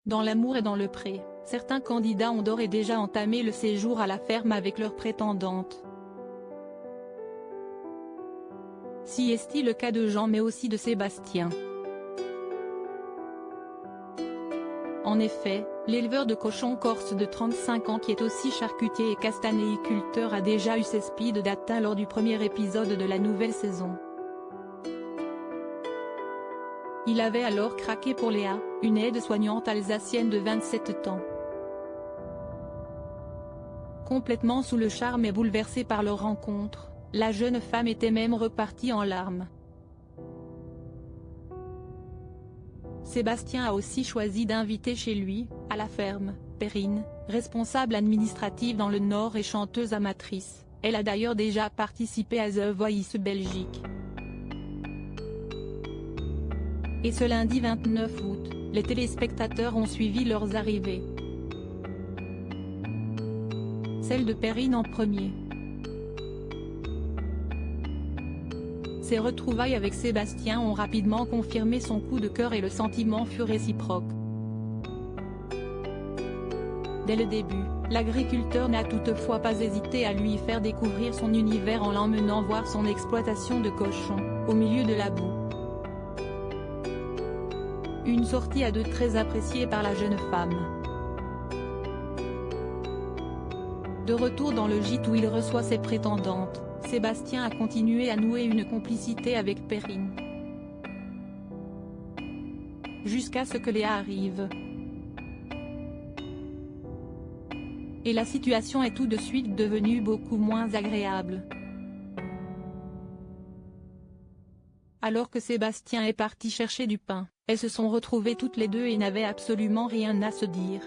Dans l'amour et dans le pré, certains candidats ont d'ores et déjà entamé le séjour à la ferme avec leur prétendante. Si est-il le cas de Jean mais aussi de Sébastien. En effet, l'éleveur de cochons corse de 35 ans qui est aussi charcutier et castanéiculteur a déjà eu ses speed dating lors du premier épisode de la nouvelle saison. Il avait alors craqué pour Léa, une aide-soignante alsacienne de 27 ans. Complètement sous le charme et bouleversée par leur rencontre, la jeune femme était même repartie en larmes. Sébastien a aussi choisi d'inviter chez lui, à la ferme, Perrine, responsable administrative dans le Nord et chanteuse amatrice. Elle a d'ailleurs déjà participé à The Voice Belgique. Et ce lundi 29 août, les téléspectateurs ont suivi leurs arrivées. Celle de Perrine en premier. Ses retrouvailles avec Sébastien ont rapidement confirmé son coup de cœur et le sentiment fut réciproque. Dès le début, l'agriculteur n'a toutefois pas hésité à lui faire découvrir son univers en l'emmenant voir son exploitation de cochons, au milieu de la boue. Une sortie à deux très appréciée par la jeune femme. De retour dans le gîte où il reçoit ses prétendantes, Sébastien a continué à nouer une complicité avec Perrine. Jusqu'à ce que Léa arrive. Et la situation est tout de suite devenue beaucoup moins agréable. Alors que Sébastien est parti chercher du pain, elles se sont retrouvées toutes les deux et n'avaient absolument rien à se dire.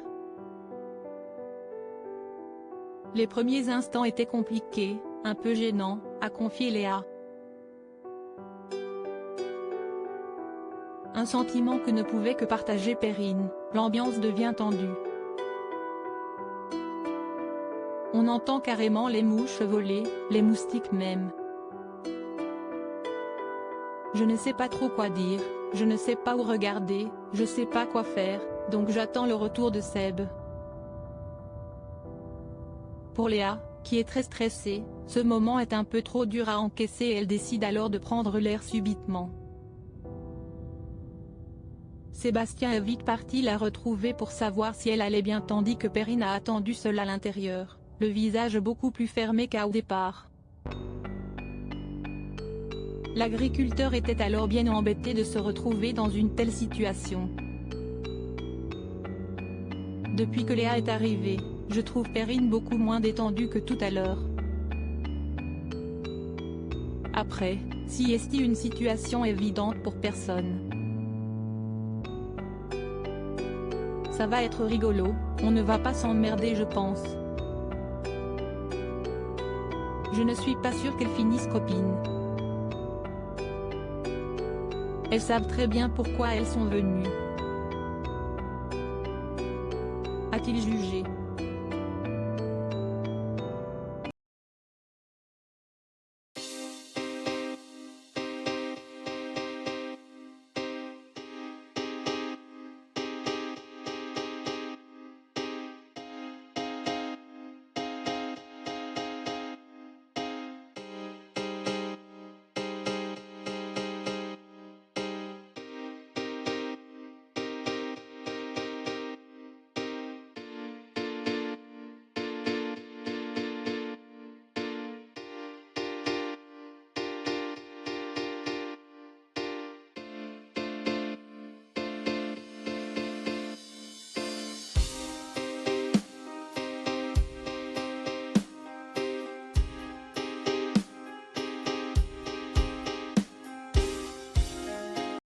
Les premiers instants étaient compliqués, un peu gênants, a confié Léa. Un sentiment que ne pouvait que partager Perrine, l'ambiance devient tendue. On entend carrément les mouches voler, les moustiques même. Je ne sais pas trop quoi dire, je ne sais pas où regarder, je sais pas quoi faire, donc j'attends le retour de Seb. Pour Léa, qui est très stressée, ce moment est un peu trop dur à encaisser et elle décide alors de prendre l'air subitement. Sébastien est vite parti la retrouver pour savoir si elle allait bien tandis que Perrine a attendu seule à l'intérieur, le visage beaucoup plus fermé qu'au départ. L'agriculteur était alors bien embêté de se retrouver dans une telle situation. Depuis que Léa est arrivée, je trouve Perrine beaucoup moins détendue que tout à l'heure. Après, si est une situation évidente pour personne. Ça va être rigolo, on ne va pas s'emmerder je pense. Je ne suis pas sûre qu'elles finissent copines. Elles savent très bien pourquoi elles sont venues. A-t-il jugé ?